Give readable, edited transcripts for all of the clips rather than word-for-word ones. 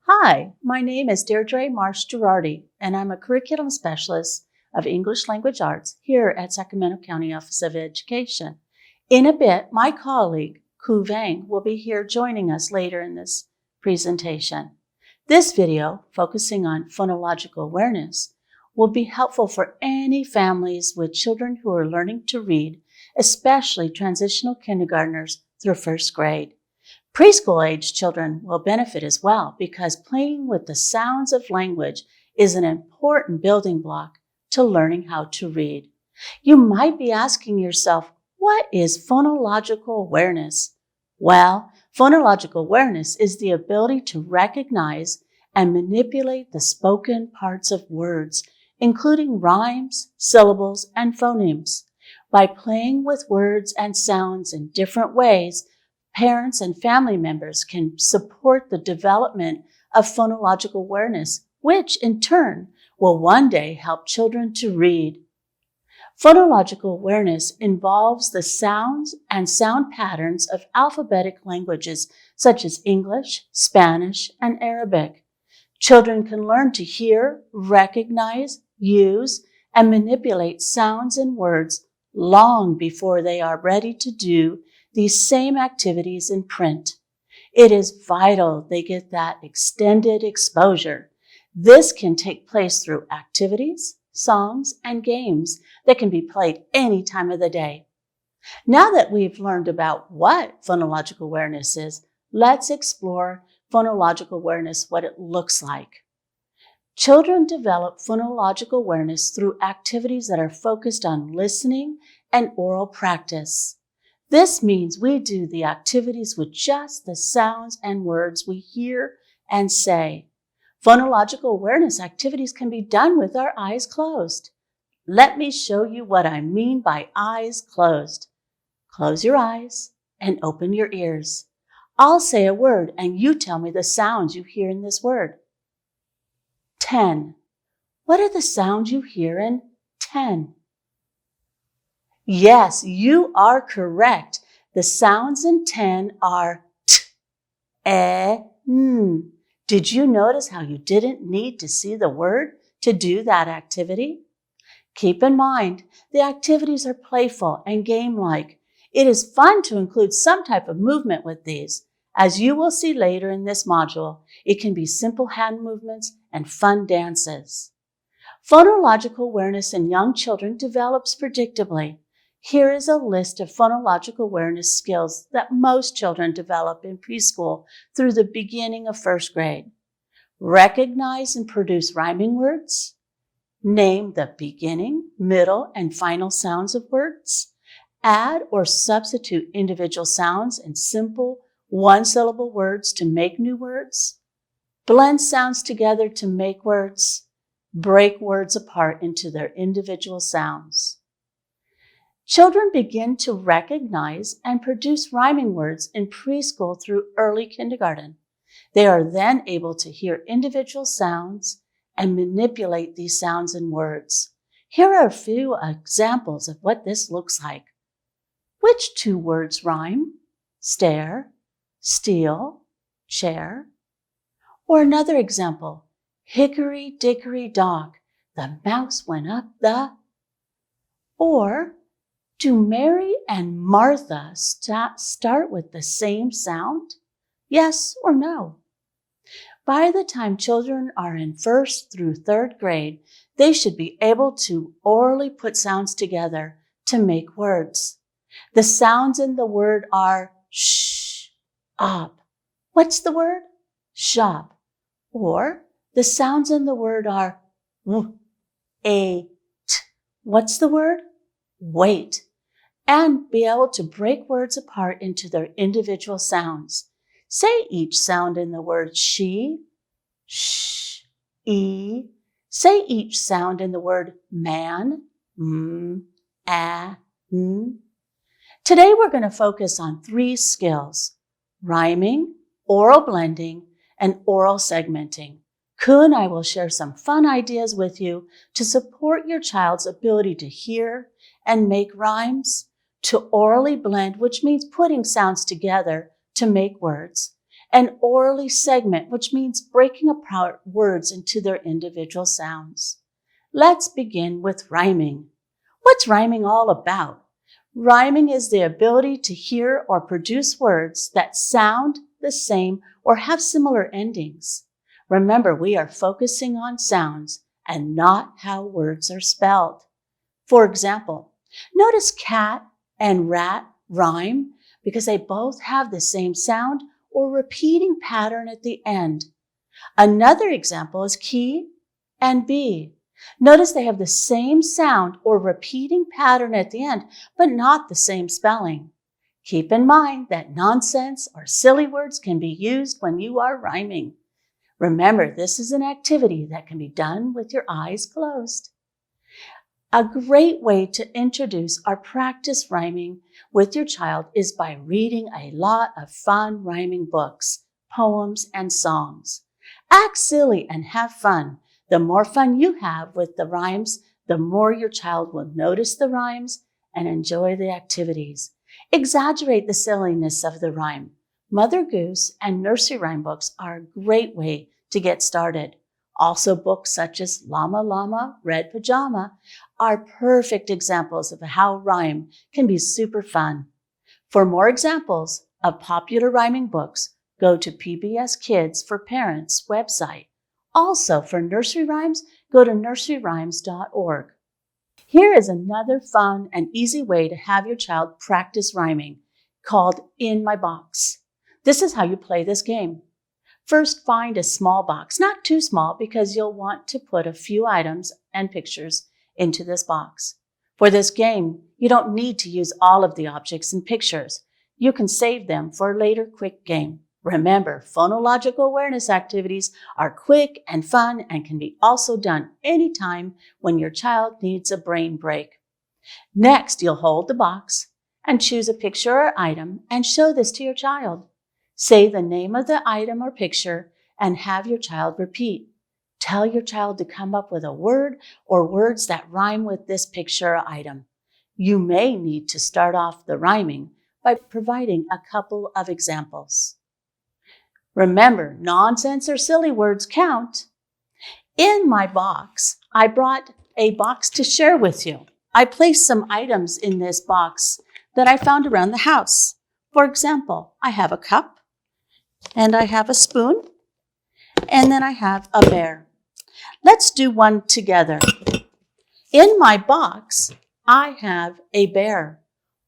Hi, my name is Deirdre Marsh Girardi, and I'm a curriculum specialist of English Language Arts here at Sacramento County Office of Education. In a bit, my colleague, Ku Vang, will be here joining us later in this presentation. This video, focusing on phonological awareness, will be helpful for any families with children who are learning to read, especially transitional kindergartners through first grade. Preschool-age children will benefit as well because playing with the sounds of language is an important building block to learning how to read. You might be asking yourself, what is phonological awareness? Well, phonological awareness is the ability to recognize and manipulate the spoken parts of words, including rhymes, syllables, and phonemes. By playing with words and sounds in different ways, parents and family members can support the development of phonological awareness, which in turn will one day help children to read. Phonological awareness involves the sounds and sound patterns of alphabetic languages such as English, Spanish, and Arabic. Children can learn to hear, recognize, use, and manipulate sounds and words long before they are ready to do these same activities in print. It is vital they get that extended exposure. This can take place through activities, songs, and games that can be played any time of the day. Now that we've learned about what phonological awareness is, let's explore phonological awareness, what it looks like. Children develop phonological awareness through activities that are focused on listening and oral practice. This means we do the activities with just the sounds and words we hear and say. Phonological awareness activities can be done with our eyes closed. Let me show you what I mean by eyes closed. Close your eyes and open your ears. I'll say a word and you tell me the sounds you hear in this word. 10. What are the sounds you hear in 10? Yes, you are correct. The sounds in 10 are t, e, n. Did you notice how you didn't need to see the word to do that activity? Keep in mind, the activities are playful and game-like. It is fun to include some type of movement with these. As you will see later in this module, it can be simple hand movements and fun dances. Phonological awareness in young children develops predictably. Here is a list of phonological awareness skills that most children develop in preschool through the beginning of first grade. Recognize and produce rhyming words. Name the beginning, middle, and final sounds of words. Add or substitute individual sounds in simple one-syllable words to make new words. Blend sounds together to make words. Break words apart into their individual sounds. Children begin to recognize and produce rhyming words in preschool through early kindergarten. They are then able to hear individual sounds and manipulate these sounds in words. Here are a few examples of what this looks like. Which two words rhyme? Stare, steal, chair. Or another example, hickory dickory dock, the mouse went up the. Or, do Mary and Martha start with the same sound? Yes or no? By the time children are in first through third grade, they should be able to orally put sounds together to make words. The sounds in the word are sh, up. What's the word? Shop. Or the sounds in the word are w, a, t. What's the word? Wait. And be able to break words apart into their individual sounds. Say each sound in the word she, sh, e. Say each sound in the word man, a, n. Today we're going to focus on 3 skills: rhyming, oral blending, and oral segmenting. Ku and I will share some fun ideas with you to support your child's ability to hear and make rhymes, to orally blend, which means putting sounds together to make words, and orally segment, which means breaking apart words into their individual sounds. Let's begin with rhyming. What's rhyming all about? Rhyming is the ability to hear or produce words that sound the same or have similar endings. Remember, we are focusing on sounds and not how words are spelled. For example, notice cat and rat rhyme because they both have the same sound or repeating pattern at the end. Another example is key and bee. Notice they have the same sound or repeating pattern at the end, but not the same spelling. Keep in mind that nonsense or silly words can be used when you are rhyming. Remember, this is an activity that can be done with your eyes closed. A great way to introduce or practice rhyming with your child is by reading a lot of fun rhyming books, poems, and songs. Act silly and have fun. The more fun you have with the rhymes, the more your child will notice the rhymes and enjoy the activities. Exaggerate the silliness of the rhyme. Mother Goose and nursery rhyme books are a great way to get started. Also, books such as Llama Llama, Red Pajama are perfect examples of how rhyme can be super fun. For more examples of popular rhyming books, go to PBS Kids for Parents website. Also, for nursery rhymes, go to nurseryrhymes.org. Here is another fun and easy way to have your child practice rhyming, called In My Box. This is how you play this game. First, find a small box, not too small because you'll want to put a few items and pictures into this box. For this game, you don't need to use all of the objects and pictures. You can save them for a later quick game. Remember, phonological awareness activities are quick and fun and can be also done anytime when your child needs a brain break. Next, you'll hold the box and choose a picture or item and show this to your child. Say the name of the item or picture and have your child repeat. Tell your child to come up with a word or words that rhyme with this picture or item. You may need to start off the rhyming by providing a couple of examples. Remember, nonsense or silly words count. In my box, I brought a box to share with you. I placed some items in this box that I found around the house. For example, I have a cup, and I have a spoon, and then I have a bear. Let's do one together. In my box, I have a bear.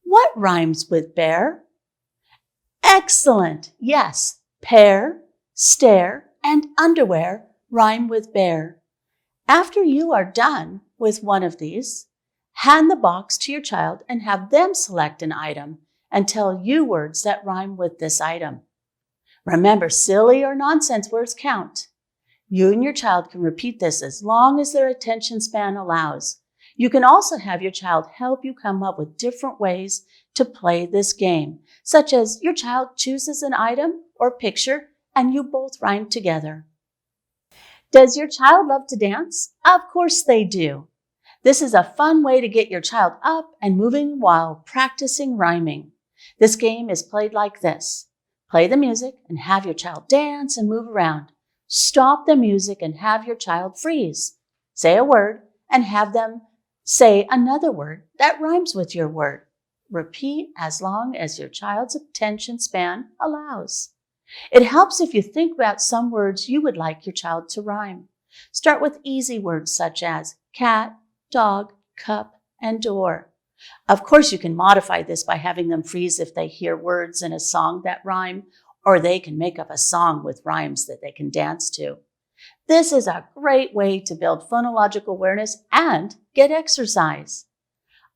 What rhymes with bear? Excellent. Yes, pear, stare, and underwear rhyme with bear. After you are done with one of these, hand the box to your child and have them select an item and tell you words that rhyme with this item. Remember, silly or nonsense words count. You and your child can repeat this as long as their attention span allows. You can also have your child help you come up with different ways to play this game, such as your child chooses an item or picture and you both rhyme together. Does your child love to dance? Of course they do. This is a fun way to get your child up and moving while practicing rhyming. This game is played like this. Play the music and have your child dance and move around. Stop the music and have your child freeze. Say a word and have them say another word that rhymes with your word. Repeat as long as your child's attention span allows. It helps if you think about some words you would like your child to rhyme. Start with easy words such as cat, dog, cup, and door. Of course, you can modify this by having them freeze if they hear words in a song that rhyme, or they can make up a song with rhymes that they can dance to. This is a great way to build phonological awareness and get exercise.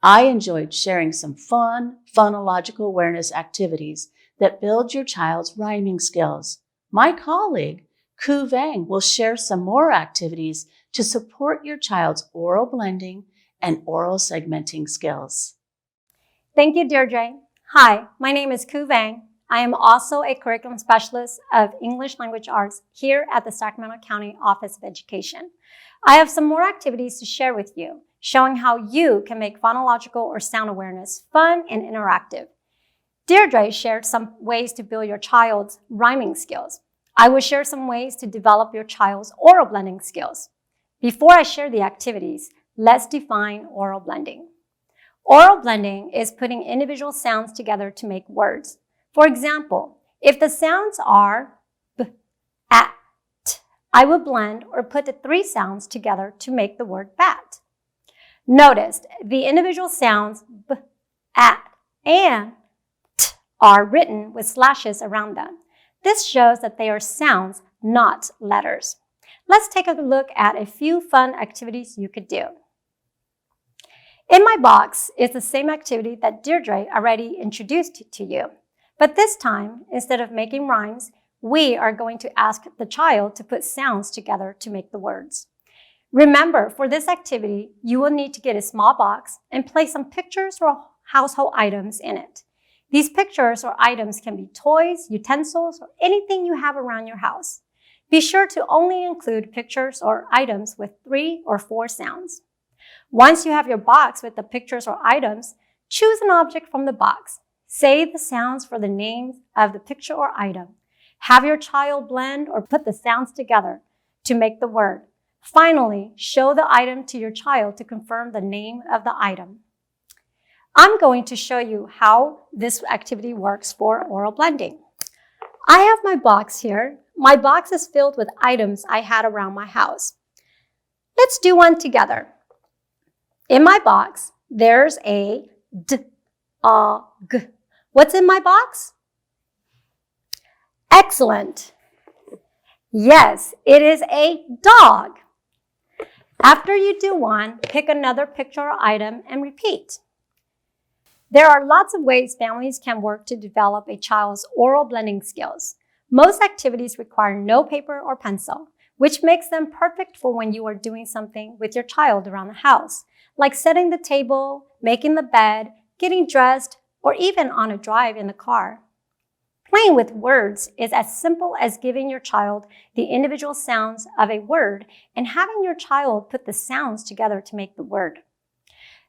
I enjoyed sharing some fun phonological awareness activities that build your child's rhyming skills. My colleague, Ku Vang, will share some more activities to support your child's oral blending and oral segmenting skills. Thank you, Deirdre. Hi, my name is Ku Vang. I am also a curriculum specialist of English Language Arts here at the Sacramento County Office of Education. I have some more activities to share with you, showing how you can make phonological or sound awareness fun and interactive. Deirdre shared some ways to build your child's rhyming skills. I will share some ways to develop your child's oral blending skills. Before I share the activities, let's define oral blending. Oral blending is putting individual sounds together to make words. For example, if the sounds are b, at, I will blend or put the three sounds together to make the word bat. Notice the individual sounds b, at, and t are written with slashes around them. This shows that they are sounds, not letters. Let's take a look at a few fun activities you could do. In my box is the same activity that Deirdre already introduced to you. But this time, instead of making rhymes, we are going to ask the child to put sounds together to make the words. Remember, for this activity, you will need to get a small box and place some pictures or household items in it. These pictures or items can be toys, utensils, or anything you have around your house. Be sure to only include pictures or items with 3 or 4 sounds. Once you have your box with the pictures or items, choose an object from the box. Say the sounds for the names of the picture or item. Have your child blend or put the sounds together to make the word. Finally, show the item to your child to confirm the name of the item. I'm going to show you how this activity works for oral blending. I have my box here. My box is filled with items I had around my house. Let's do one together. In my box, there's a dog. What's in my box? Excellent. Yes, it is a dog. After you do one, pick another picture or item and repeat. There are lots of ways families can work to develop a child's oral blending skills. Most activities require no paper or pencil, which makes them perfect for when you are doing something with your child around the house, like setting the table, making the bed, getting dressed, or even on a drive in the car. Playing with words is as simple as giving your child the individual sounds of a word and having your child put the sounds together to make the word.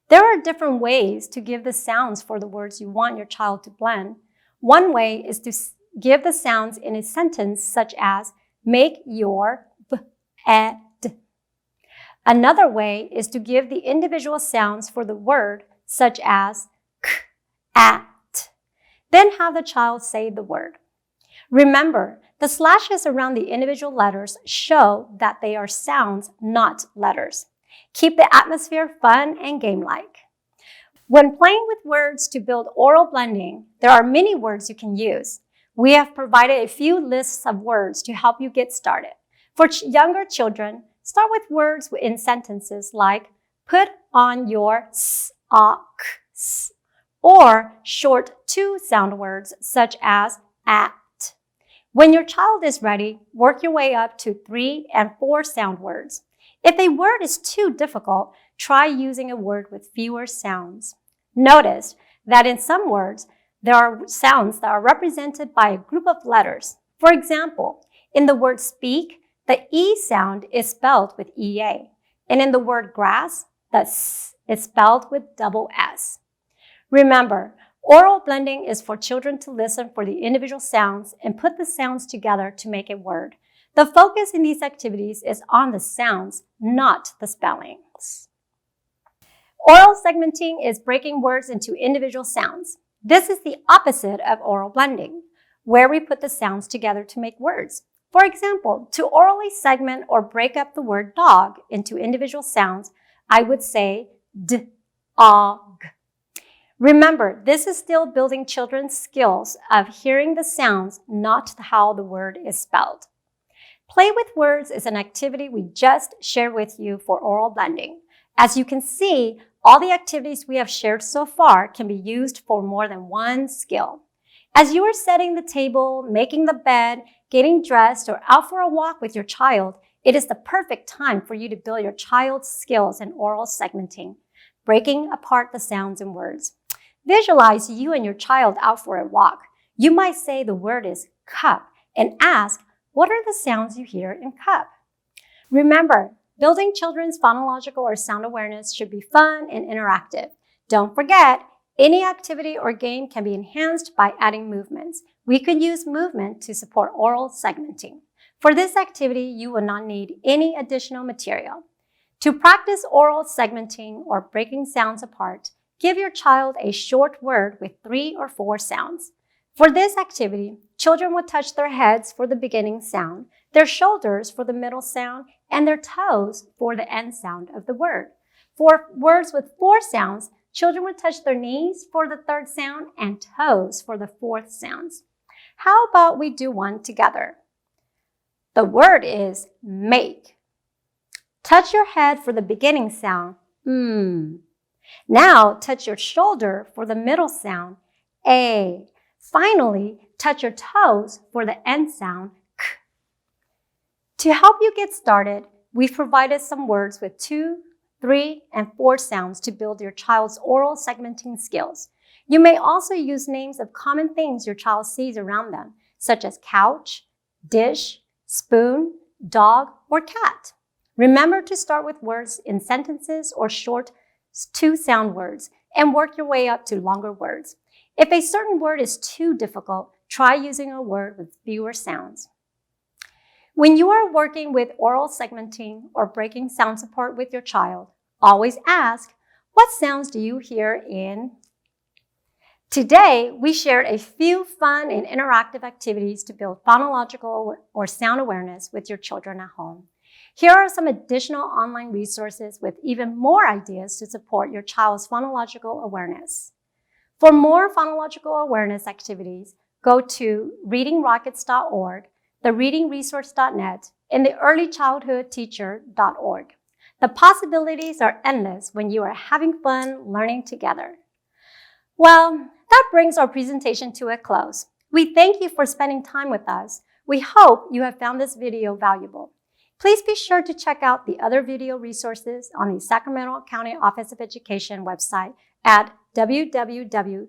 There are different ways to give the sounds for the words you want your child to blend. One way is to give the sounds in a sentence such as, make your b-ed. Another way is to give the individual sounds for the word such as k-at. Then have the child say the word. Remember, the slashes around the individual letters show that they are sounds, not letters. Keep the atmosphere fun and game-like. When playing with words to build oral blending, there are many words you can use. We have provided a few lists of words to help you get started. For younger children, start with words in sentences like put on your socks, or short 2-sound words such as at. When your child is ready, work your way up to 3 and 4-sound words. If a word is too difficult, try using a word with fewer sounds. Notice that in some words, there are sounds that are represented by a group of letters. For example, in the word speak, the E sound is spelled with EA. And in the word grass, the S is spelled with double S. Remember, oral blending is for children to listen for the individual sounds and put the sounds together to make a word. The focus in these activities is on the sounds, not the spellings. Oral segmenting is breaking words into individual sounds. This is the opposite of oral blending, where we put the sounds together to make words. For example, to orally segment or break up the word dog into individual sounds, I would say d-og. Remember, this is still building children's skills of hearing the sounds, not how the word is spelled. Play with words is an activity we just shared with you for oral blending. As you can see, all the activities we have shared so far can be used for more than one skill. As you are setting the table, making the bed, getting dressed, or out for a walk with your child, it is the perfect time for you to build your child's skills in oral segmenting, breaking apart the sounds and words. Visualize you and your child out for a walk. You might say the word is cup and ask, what are the sounds you hear in cup? Remember, building children's phonological or sound awareness should be fun and interactive. Don't forget, Any activity or game can be enhanced by adding movements. We could use movement to support oral segmenting. For this activity, you will not need any additional material. To practice oral segmenting or breaking sounds apart, give your child a short word with 3 or 4 sounds. For this activity, children will touch their heads for the beginning sound, their shoulders for the middle sound, and their toes for the end sound of the word. For words with 4 sounds, children would touch their knees for the 3rd sound and toes for the 4th sounds. How about we do one together? The word is make. Touch your head for the beginning sound, Now touch your shoulder for the middle sound, A. Finally, touch your toes for the end sound, K. To help you get started, we've provided some words with 2, 3, and 4 sounds to build your child's oral segmenting skills. You may also use names of common things your child sees around them, such as couch, dish, spoon, dog, or cat. Remember to start with words in sentences or short 2-sound words and work your way up to longer words. If a certain word is too difficult, try using a word with fewer sounds. When you are working with oral segmenting or breaking sounds apart with your child, always ask, what sounds do you hear in? Today, we shared a few fun and interactive activities to build phonological or sound awareness with your children at home. Here are some additional online resources with even more ideas to support your child's phonological awareness. For more phonological awareness activities, go to readingrockets.org, thereadingresource.net, and theearlychildhoodteacher.org. The possibilities are endless when you are having fun learning together. Well, that brings our presentation to a close. We thank you for spending time with us. We hope you have found this video valuable. Please be sure to check out the other video resources on the Sacramento County Office of Education website at www.scoe.net.